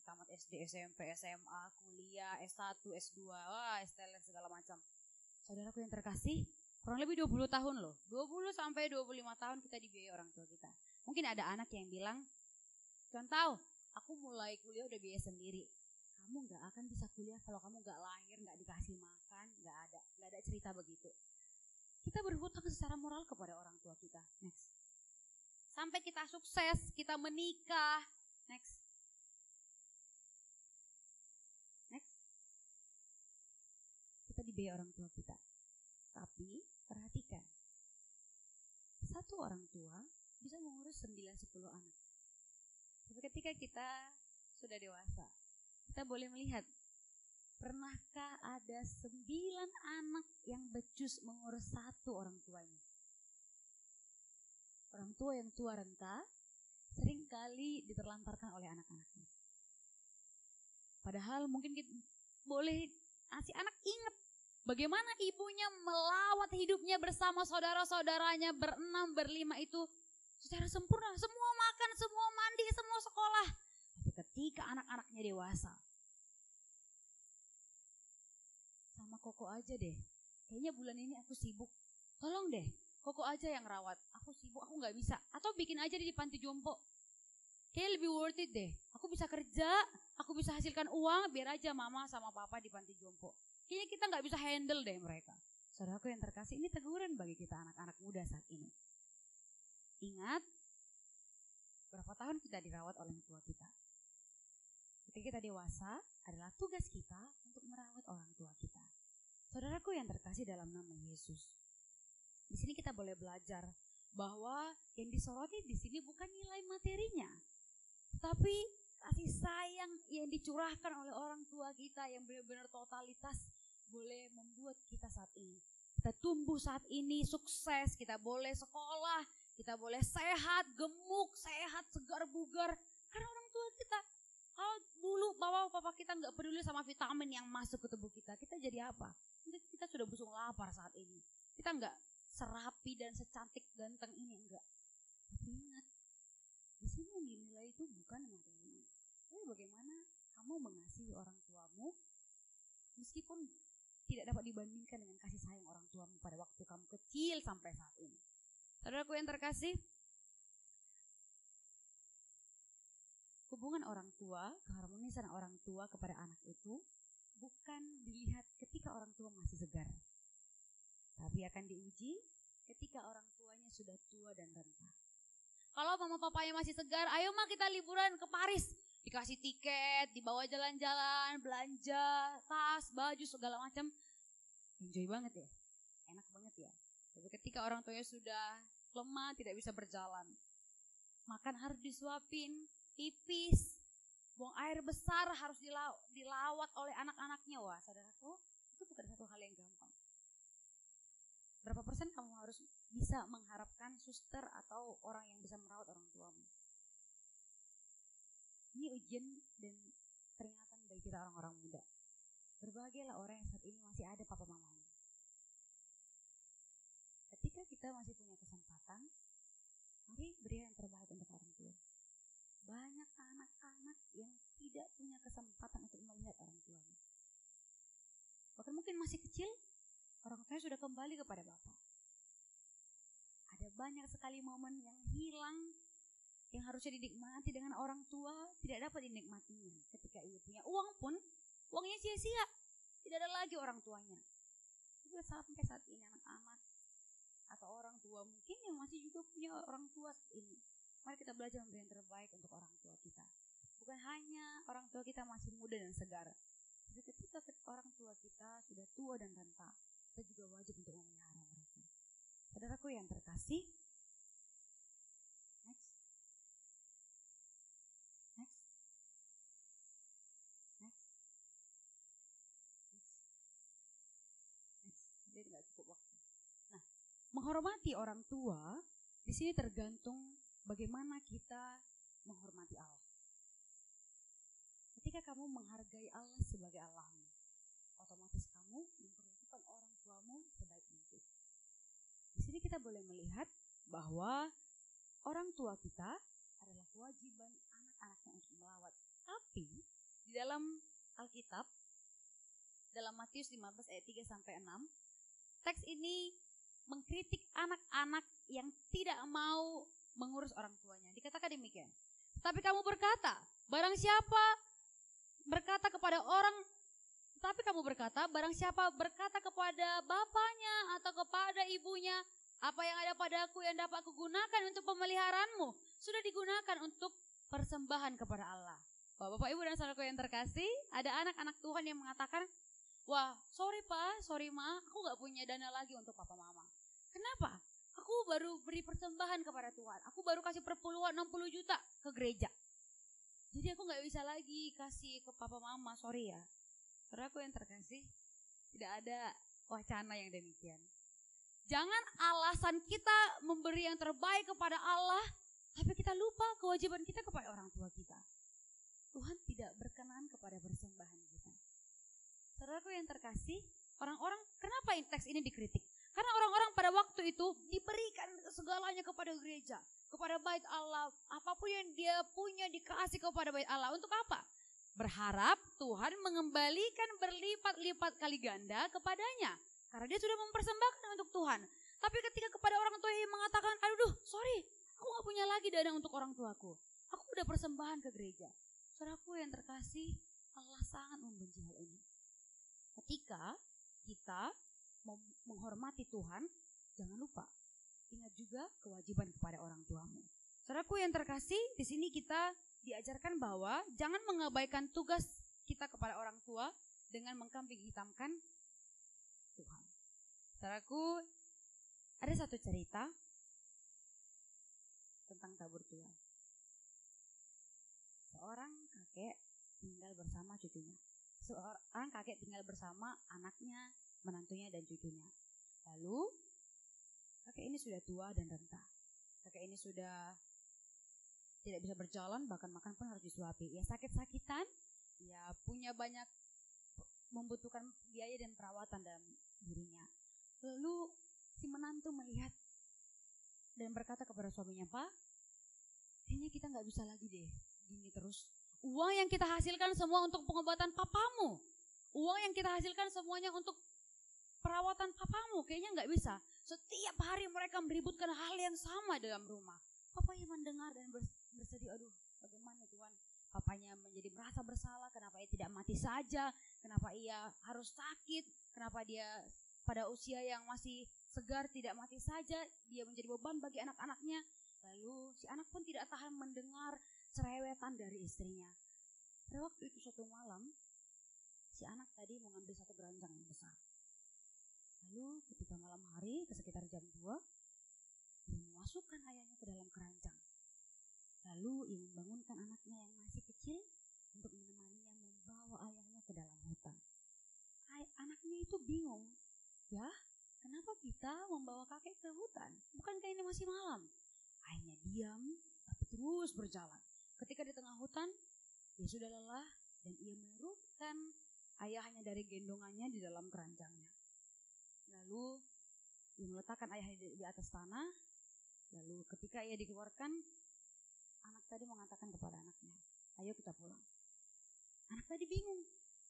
tamat SD, SMP, SMA, kuliah, S1, S2, wah, STL segala macam. Saudaraku yang terkasih, kurang lebih 20 tahun loh. 20 sampai 25 tahun kita dibiayai orang tua kita. Mungkin ada anak yang bilang, contoh, aku mulai kuliah udah biaya sendiri. Kamu gak akan bisa kuliah kalau kamu gak lahir, gak dikasih makan, gak ada cerita begitu. Kita berhutang secara moral kepada orang tua kita. Next. Sampai kita sukses, kita menikah. Next. Next. Kita dibiayai orang tua kita. Tapi perhatikan, satu orang tua bisa mengurus 9-10 anak. Tapi ketika kita sudah dewasa, kita boleh melihat, pernahkah ada 9 anak yang becus mengurus satu orang tuanya? Orang tua yang tua renta seringkali diterlantarkan oleh anak-anaknya. Padahal mungkin kita boleh si anak ingat bagaimana ibunya melawat hidupnya bersama saudara-saudaranya berenam, berlima itu secara sempurna. Semua makan, semua mandi, semua sekolah. Tapi ketika anak-anaknya dewasa, sama Koko aja deh. Kayaknya bulan ini aku sibuk. Tolong deh, Koko aja yang rawat. Aku sibuk, aku gak bisa. Atau bikin aja di panti jompo. Kayaknya lebih worth it deh. Aku bisa kerja, aku bisa hasilkan uang, biar aja mama sama papa di panti jompo. Kayaknya kita gak bisa handle deh mereka. Saudaraku yang terkasih, ini teguran bagi kita anak-anak muda saat ini. Ingat, berapa tahun kita dirawat oleh orang tua kita. Ketika kita dewasa, adalah tugas kita untuk merawat orang tua kita. Saudaraku yang terkasih dalam nama Yesus. Di sini kita boleh belajar bahwa yang disoroti di sini bukan nilai materinya, tapi kasih sayang yang dicurahkan oleh orang tua kita yang benar-benar totalitas boleh membuat kita saat ini. Kita tumbuh saat ini sukses, kita boleh sekolah, kita boleh sehat, gemuk, sehat, segar, bugar. Karena orang tua kita, kalau dulu bapak kita nggak peduli sama vitamin yang masuk ke tubuh kita, kita jadi apa? Kita sudah busung lapar saat ini. Kita nggak serapi dan secantik ganteng ini, enggak. Tapi ingat, di sini yang dinilai itu bukan materi. Tapi bagaimana kamu mengasihi orang tuamu, meskipun tidak dapat dibandingkan dengan kasih sayang orang tuamu pada waktu kamu kecil sampai saat ini. Saudaraku yang terkasih, hubungan orang tua, keharmonisan orang tua kepada anak itu bukan dilihat ketika orang tua masih segar, tapi akan diuji ketika orang tuanya sudah tua dan renta. Kalau mama papanya masih segar, ayo mah kita liburan ke Paris. Dikasih tiket, dibawa jalan-jalan, belanja, tas, baju, segala macam. Enjoy banget ya, enak banget ya. Tapi ketika orang tuanya sudah lemah, tidak bisa berjalan, makan harus disuapin, pipis, buang air besar harus dilawat oleh anak-anaknya. Wah, saudaraku, itu bukan satu hal yang gampang. Berapa persen kamu harus bisa mengharapkan suster atau orang yang bisa merawat orang tuamu? Ini ujian dan peringatan bagi kita orang-orang muda. Berbahagialah orang yang saat ini masih ada papa mamamu. Ketika kita masih punya kesempatan, mari beri yang terbaik untuk orang tua. Banyak anak-anak yang tidak punya kesempatan untuk melihat orang tuanya. Bahkan mungkin masih kecil, orang tuanya sudah kembali kepada Bapa. Ada banyak sekali momen yang hilang, yang harusnya dinikmati dengan orang tua, tidak dapat dinikmatinya. Ketika ia punya uang pun, uangnya sia-sia. Tidak ada lagi orang tuanya. Juga sampai saat ini anak-anak atau orang tua mungkin yang masih juga punya orang tua saat ini. Mari kita belajar memberi yang terbaik untuk orang tua kita. Bukan hanya orang tua kita masih muda dan segar, tapi ketika orang tua kita sudah tua dan renta, kita juga wajib untuk memelihara mereka. Saudaraku yang terkasih, next. Jadi nggak cukup waktu. Nah, menghormati orang tua di sini tergantung bagaimana kita menghormati Allah. Ketika kamu menghargai Allah sebagai Allahmu, otomatis kamu memperlakukan orang tuamu sebaik mungkin. Di sini kita boleh melihat bahwa orang tua kita adalah kewajiban anak-anaknya untuk melawat. Tapi di dalam Alkitab, dalam Matius 15 ayat 3 sampai 6, teks ini mengkritik anak-anak yang tidak mau mengurus orang tuanya. Dikatakan demikian. Tapi kamu berkata, barang siapa berkata kepada bapaknya atau kepada ibunya, apa yang ada padaku yang dapat kugunakan untuk pemeliharaanmu, sudah digunakan untuk persembahan kepada Allah. Bapak, Ibu, dan saudaraku yang terkasih, ada anak-anak Tuhan yang mengatakan, wah, sorry Pak, sorry Ma, aku gak punya dana lagi untuk Papa Mama. Kenapa? Aku baru beri persembahan kepada Tuhan. Aku baru kasih perpuluhan 60 juta ke gereja. Jadi aku gak bisa lagi kasih ke Papa Mama, sorry ya. Saudaraku yang terkasih, tidak ada wacana yang demikian. Jangan alasan kita memberi yang terbaik kepada Allah, tapi kita lupa kewajiban kita kepada orang tua kita. Tuhan tidak berkenan kepada persembahan kita. Saudaraku yang terkasih, orang-orang, kenapa teks ini dikritik? Karena orang-orang pada waktu itu diberikan segalanya kepada gereja, kepada bait Allah. Apapun yang dia punya dikasih kepada bait Allah. Untuk apa? Berharap Tuhan mengembalikan berlipat-lipat kali ganda kepadanya. Karena dia sudah mempersembahkan untuk Tuhan. Tapi ketika kepada orang tua yang mengatakan, aduh sorry, aku gak punya lagi dana untuk orang tuaku. Aku udah persembahan ke gereja. Saudaraku yang terkasih, Allah sangat membenci hal ini. Ketika kita menghormati Tuhan, jangan lupa ingat juga kewajiban kepada orang tuamu. Saudaraku yang terkasih, di sini kita diajarkan bahwa jangan mengabaikan tugas kita kepada orang tua dengan mengkambing hitamkan Tuhan. Saudaraku, ada satu cerita tentang tabur tuan. Seorang kakek tinggal bersama cucunya. Seorang kakek tinggal bersama anaknya, menantunya, dan cucunya. Lalu, kakek ini sudah tua dan renta. Kakek ini sudah tidak bisa berjalan, bahkan makan pun harus disuapi. Ya sakit-sakitan, ya punya banyak, membutuhkan biaya dan perawatan dalam dirinya. Lalu, si menantu melihat dan berkata kepada suaminya, Pak, kayaknya kita gak bisa lagi deh, gini terus. Uang yang kita hasilkan semua untuk pengobatan papamu. Uang yang kita hasilkan semuanya untuk perawatan papamu. Kayaknya gak bisa. Setiap hari mereka meributkan hal yang sama dalam rumah. Papanya mendengar dan bersedih, aduh bagaimana Tuhan. Papanya menjadi merasa bersalah, kenapa ia tidak mati saja, kenapa ia harus sakit, kenapa dia pada usia yang masih segar tidak mati saja, dia menjadi beban bagi anak-anaknya. Lalu si anak pun tidak tahan mendengar cerewetan dari istrinya. Pada waktu itu suatu malam, si anak tadi mengambil satu keranjang yang besar. Lalu ketika malam hari, sekitar jam 2, dia memasukkan ayahnya ke dalam keranjang. Lalu ia membangunkan anaknya yang masih kecil untuk menemaninya membawa ayahnya ke dalam hutan. Anaknya itu bingung, ya kenapa kita membawa kakek ke hutan? Bukankah ini masih malam? Ayahnya diam tapi terus berjalan. Ketika di tengah hutan, ia sudah lelah dan ia menurunkan ayahnya dari gendongannya di dalam keranjangnya. Lalu ia meletakkan ayahnya di atas tanah. Lalu ketika ia dikeluarkan, anak tadi mengatakan kepada anaknya, ayo kita pulang. Anak tadi bingung,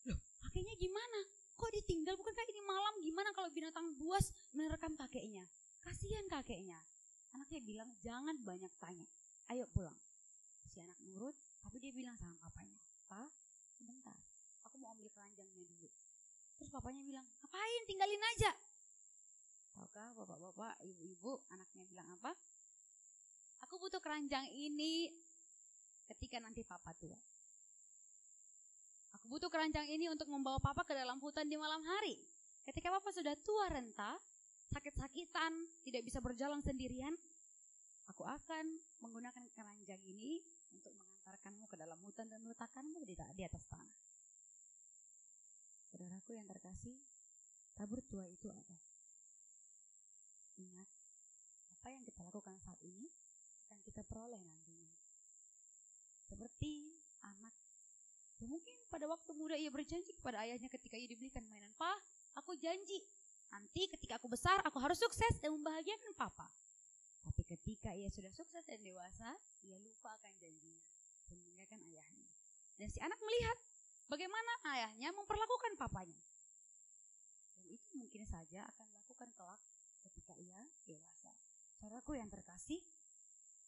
loh kakeknya gimana? Kok ditinggal? Bukankah ini malam? Gimana kalau binatang buas menerkam kakeknya? Kasihan kakeknya. Anaknya bilang, jangan banyak tanya, ayo pulang. Si anak nurut, tapi dia bilang sama papanya, Pak, sebentar, aku mau ambil keranjangnya dulu. Terus papanya bilang, ngapain? Tinggalin aja. Tahukah bapak-bapak, ibu-ibu, anaknya bilang apa? Aku butuh keranjang ini ketika nanti papa tua. Aku butuh keranjang ini untuk membawa papa ke dalam hutan di malam hari. Ketika papa sudah tua renta, sakit-sakitan, tidak bisa berjalan sendirian, aku akan menggunakan keranjang ini untuk mengantarkanmu ke dalam hutan dan meletakkanmu di atas tanah. Saudaraku yang terkasih, tabur tua itu ada. Ingat, apa yang kita lakukan saat ini akan kita peroleh nantinya. Seperti anak yang mungkin pada waktu muda ia berjanji kepada ayahnya ketika ia dibelikan mainan, "Pak, aku janji nanti ketika aku besar aku harus sukses dan membahagiakan papa." Tapi ketika ia sudah sukses dan dewasa, ia lupa akan janjinya dan meninggalkan ayahnya. Dan si anak melihat bagaimana ayahnya memperlakukan papanya. Dan itu mungkin saja akan dilakukan kelak ketika ia dewasa. Saudaraku yang terkasih,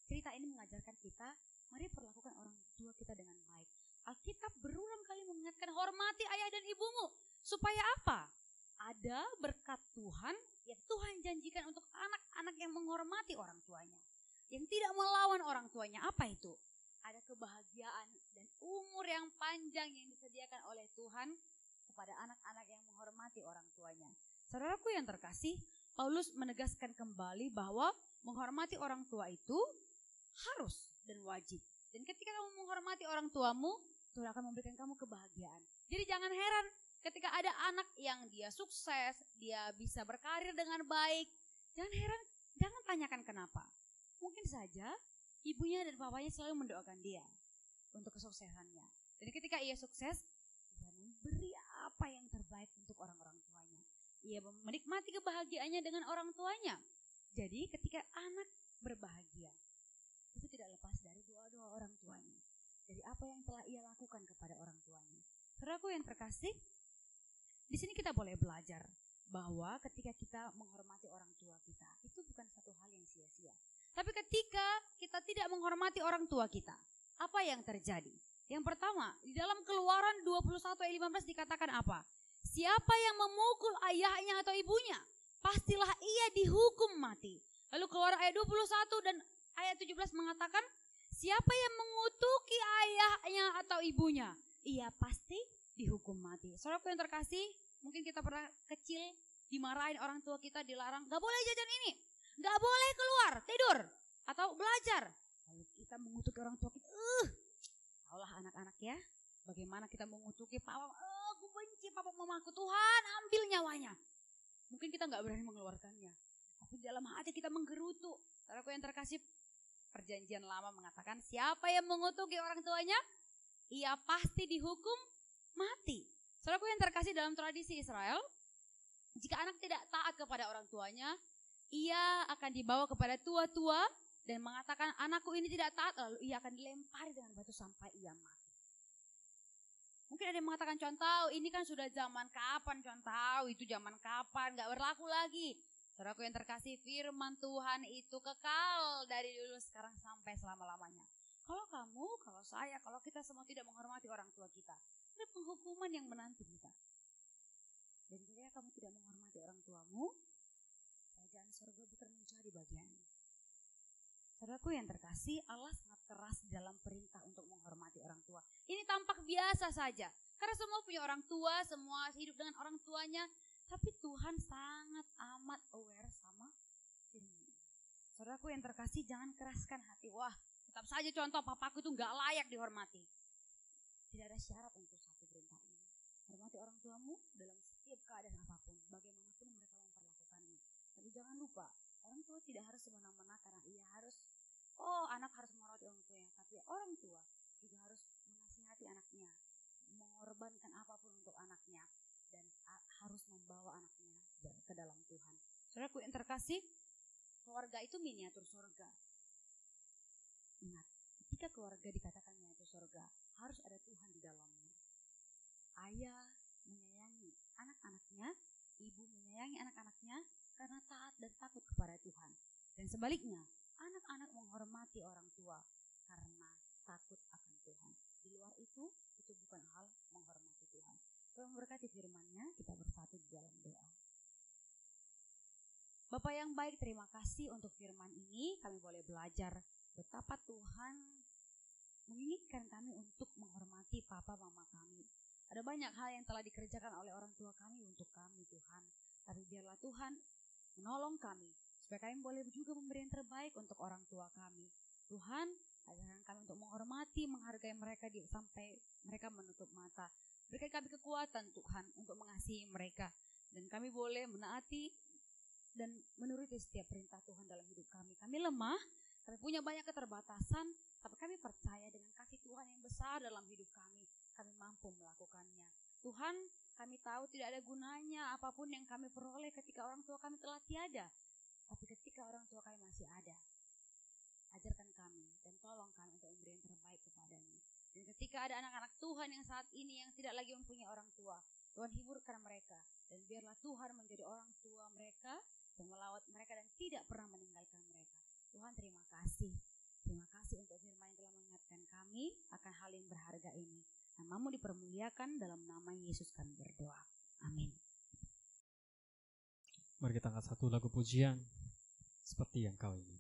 cerita ini mengajarkan kita, mari perlakukan orang tua kita dengan baik. Alkitab berulang kali mengingatkan, hormati ayah dan ibumu. Supaya apa? Ada berkat Tuhan yang Tuhan janjikan untuk anak-anak yang menghormati orang tuanya. Yang tidak melawan orang tuanya. Apa itu? Ada kebahagiaan dan umur yang panjang yang disediakan oleh Tuhan kepada anak-anak yang menghormati orang tuanya. Saudaraku yang terkasih, Paulus menegaskan kembali bahwa menghormati orang tua itu harus dan wajib. Dan ketika kamu menghormati orang tuamu, Tuhan akan memberikan kamu kebahagiaan. Jadi jangan heran ketika ada anak yang dia sukses, dia bisa berkarir dengan baik. Jangan heran, jangan tanyakan kenapa. Mungkin saja ibunya dan papanya selalu mendoakan dia untuk kesuksesannya. Dan ketika ia sukses, ia memberi apa yang terbaik untuk orang-orang tuanya. Ia menikmati kebahagiaannya dengan orang tuanya. Jadi ketika anak berbahagia, itu tidak lepas dari doa-doa orang tuanya. Dari apa yang telah ia lakukan kepada orang tuanya. Saudaraku yang terkasih, di sini kita boleh belajar bahwa ketika kita menghormati orang tua kita, itu bukan satu hal yang sia-sia. Tapi ketika kita tidak menghormati orang tua kita, apa yang terjadi? Yang pertama, di dalam Keluaran 21 ayat 15 dikatakan apa? Siapa yang memukul ayahnya atau ibunya, pastilah ia dihukum mati. Lalu Keluaran ayat 21 dan ayat 17 mengatakan, siapa yang mengutuki ayahnya atau ibunya, ia pasti dihukum mati. Saudaraku yang terkasih, mungkin kita pernah kecil dimarahin orang tua kita, dilarang, gak boleh jajan ini, gak boleh keluar, tidur, atau belajar. Lalu kita mengutuki orang tua kita, taulah anak-anak ya, bagaimana kita mengutuki papa, aku benci papa mamaku, Tuhan ambil nyawanya. Mungkin kita gak berani mengeluarkannya, tapi dalam hati kita menggerutu. Saudaraku yang terkasih, Perjanjian Lama mengatakan siapa yang mengutuki orang tuanya, ia pasti dihukum mati. Saudaraku yang terkasih, dalam tradisi Israel, jika anak tidak taat kepada orang tuanya, ia akan dibawa kepada tua-tua dan mengatakan anakku ini tidak taat, lalu ia akan dilempari dengan batu sampai ia mati. Mungkin ada yang mengatakan, contoh ini kan sudah zaman kapan, contoh itu zaman kapan, gak berlaku lagi. Saudaraku yang terkasih, firman Tuhan itu kekal dari dulu sekarang sampai selama-lamanya. Kalau kamu, kalau saya, kalau kita semua tidak menghormati orang tua kita, ada penghukuman yang menanti kita. Dan jika kamu tidak menghormati orang tuamu, kerajaan surga bukan menjadi bagianmu. Saudaraku yang terkasih, Allah sangat keras dalam perintah untuk menghormati orang tua. Ini tampak biasa saja, karena semua punya orang tua, semua hidup dengan orang tuanya. Tapi Tuhan sangat amat aware sama firman. Saudaraku yang terkasih, jangan keraskan hati. Wah, tetap saja contoh papaku itu gak layak dihormati. Tidak ada syarat untuk satu perintah ini. Hormati orang tuamu dalam setiap keadaan apapun, bagaimanapun mereka memperlakukanmu. Tapi jangan lupa, orang tua tidak harus semena-mena karena ia harus, anak harus menghormati orang tuanya. Tapi orang tua juga harus menasihati anaknya, mengorbankan apapun untuk anaknya. Dan harus membawa anaknya ke dalam Tuhan. Saudaraku yang terkasih, keluarga itu miniatur surga. Ingat, ketika keluarga dikatakan miniatur surga, harus ada Tuhan di dalamnya. Ayah menyayangi anak-anaknya, ibu menyayangi anak-anaknya karena taat dan takut kepada Tuhan. Dan sebaliknya, anak-anak menghormati orang tua karena takut akan Tuhan. Di luar itu bukan hal menghormati Tuhan. Tuhan memberkati firman-Nya, kita bersatu di dalam doa. Bapak yang baik, terima kasih untuk firman ini. Kami boleh belajar betapa Tuhan menginginkan kami untuk menghormati papa mama kami. Ada banyak hal yang telah dikerjakan oleh orang tua kami untuk kami, Tuhan. Tapi biarlah Tuhan menolong kami, supaya kami boleh juga memberi yang terbaik untuk orang tua kami. Tuhan, ajarkan kami untuk menghormati, menghargai mereka sampai mereka menutup mata. Berikan kami kekuatan Tuhan untuk mengasihi mereka. Dan kami boleh menaati dan menuruti setiap perintah Tuhan dalam hidup kami. Kami lemah, kami punya banyak keterbatasan, tapi kami percaya dengan kasih Tuhan yang besar dalam hidup kami. Kami mampu melakukannya. Tuhan, kami tahu tidak ada gunanya apapun yang kami peroleh ketika orang tua kami telah tiada. Tapi ketika orang tua kami masih ada, ajarkan kami dan tolong kami untuk memberi yang terbaik kepadanya. Dan ketika ada anak-anak Tuhan yang saat ini yang tidak lagi mempunyai orang tua, Tuhan hiburkan mereka. Dan biarlah Tuhan menjadi orang tua mereka yang melawat mereka dan tidak pernah meninggalkan mereka. Tuhan, terima kasih. Terima kasih untuk firman yang telah mengingatkan kami akan hal yang berharga ini. Namamu dipermuliakan, dalam nama Yesus kami berdoa. Amin. Mari kita angkat satu lagu pujian, Seperti Yang Kau Ingin.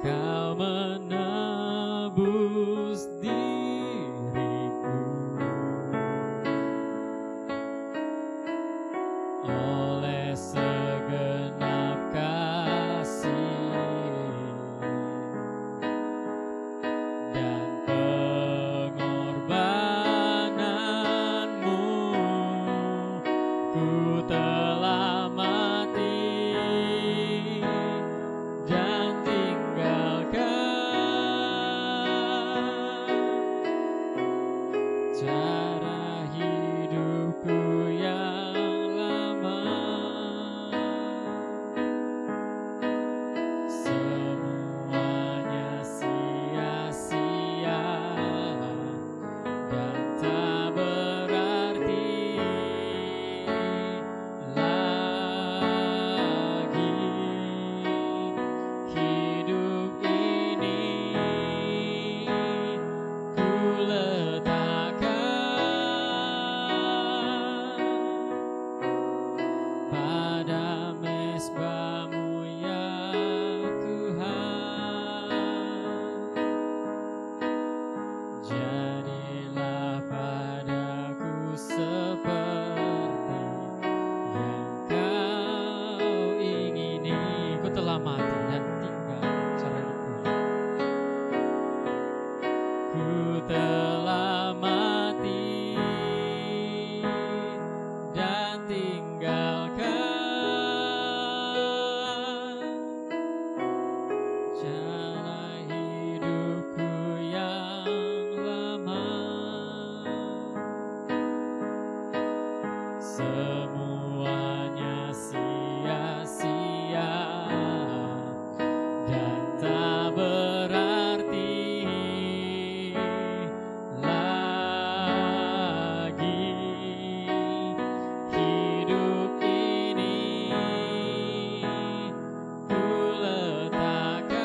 Kau menebus diriku oleh segenap kasih dan pengorbananmu. Ku telah mati dan tinggalkan cara hidupku yang lama. Semuanya sia-sia dan tak berarti lagi. Hidup ini ku letakkan pada mezbah-Mu ya Tuhan. Jadilah padaku seperti yang Kau ingini. Ku telah mati dan tinggal cara hidupku. Ku telah mati dan tinggalkan cara hidupku yang lama. Semuanya sia-sia dan tak berarti lagi. Hidup ini ku letakkan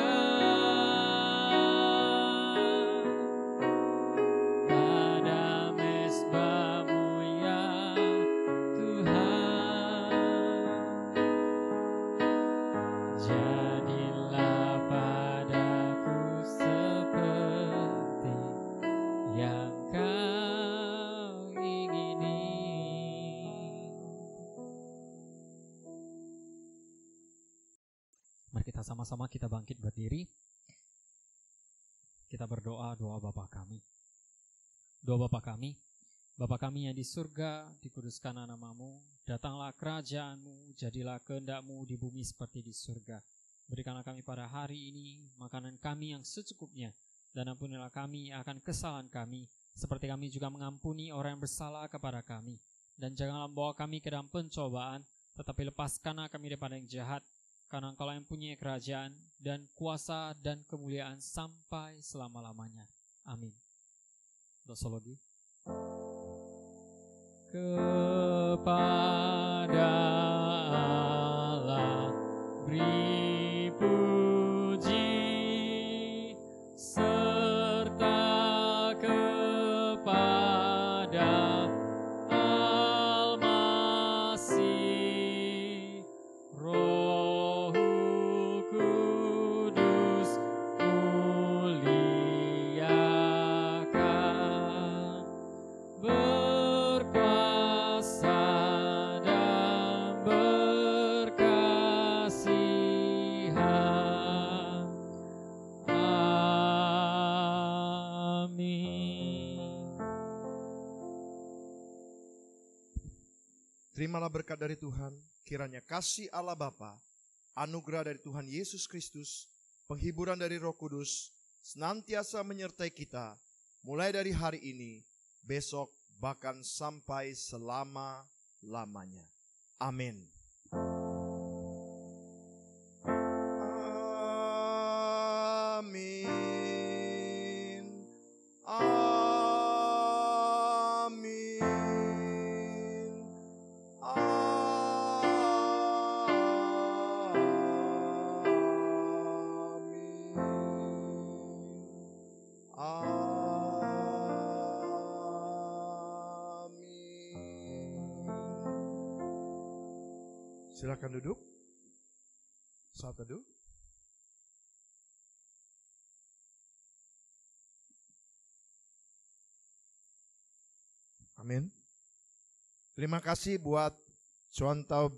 pada mezbah-Mu ya Tuhan. Jadilah padaku seperti yang Kau ingini. Mari kita sama-sama kita bangkit berdiri. Kita berdoa doa Bapa kami. Doa Bapa kami. Bapa kami yang di surga, dikuduskanlah nama-Mu, datanglah kerajaan-Mu, jadilah kehendak-Mu di bumi seperti di surga. Berikanlah kami pada hari ini makanan kami yang secukupnya, dan ampunilah kami akan kesalahan kami, seperti kami juga mengampuni orang yang bersalah kepada kami. Dan janganlah membawa kami ke dalam pencobaan, tetapi lepaskanlah kami daripada yang jahat, karena Engkau yang punya kerajaan dan kuasa dan kemuliaan sampai selama-lamanya. Amin. Doxologi. Kepada Allah beri puji, serta kepada Al-Masih, Roh Kudus muliakan, berkuasa dan berkasihan. Amin. Terimalah berkat dari Tuhan, kiranya kasih Allah Bapa, anugerah dari Tuhan Yesus Kristus, penghiburan dari Roh Kudus, senantiasa menyertai kita, mulai dari hari ini, besok, bahkan sampai selama-lamanya. Amin. Amin. Amin. Silakan duduk. Saat teduh. Amin. Terima kasih buat Contoh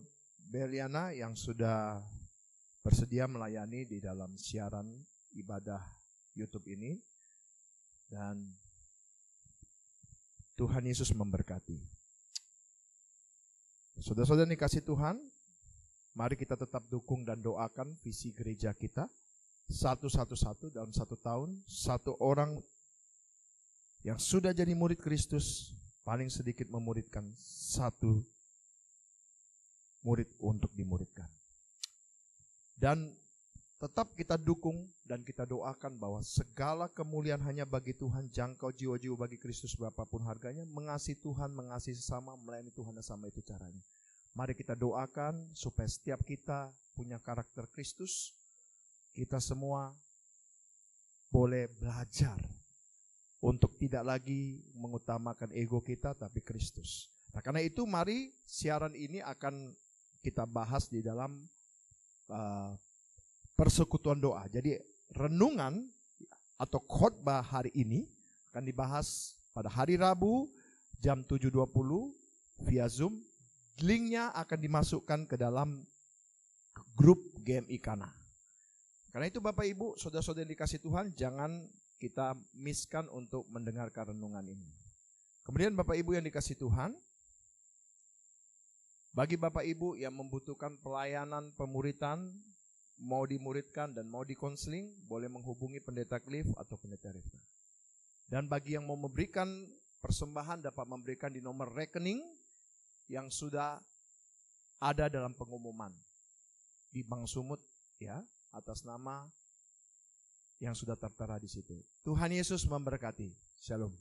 Beliana yang sudah bersedia melayani di dalam siaran ibadah YouTube ini. Dan Tuhan Yesus memberkati. Saudara-saudara dikasih Tuhan, mari kita tetap dukung dan doakan visi gereja kita. Satu-satu dalam 1 tahun, 1 orang yang sudah jadi murid Kristus, paling sedikit memuridkan 1 murid untuk dimuridkan. Dan tetap kita dukung dan kita doakan bahwa segala kemuliaan hanya bagi Tuhan, jangkau jiwa-jiwa bagi Kristus berapapun harganya, mengasihi Tuhan, mengasihi sesama, melayani Tuhan dan sama itu caranya. Mari kita doakan supaya setiap kita punya karakter Kristus. Kita semua boleh belajar untuk tidak lagi mengutamakan ego kita tapi Kristus. Nah, karena itu mari siaran ini akan kita bahas di dalam persekutuan doa. Jadi renungan atau khotbah hari ini akan dibahas pada hari Rabu jam 7.20 via Zoom. Linknya akan dimasukkan ke dalam grup GMI Kana. Karena itu Bapak Ibu, saudara-saudara yang dikasih Tuhan, jangan kita miskan untuk mendengarkan renungan ini. Kemudian Bapak Ibu yang dikasih Tuhan, bagi Bapak Ibu yang membutuhkan pelayanan pemuritan, mau dimuridkan dan mau dikonseling, boleh menghubungi Pendeta Cliff atau Pendeta Rifka. Dan bagi yang mau memberikan persembahan, dapat memberikan di nomor rekening yang sudah ada dalam pengumuman di Bank Sumut, ya, atas nama yang sudah tertera di situ. Tuhan Yesus memberkati. Shalom.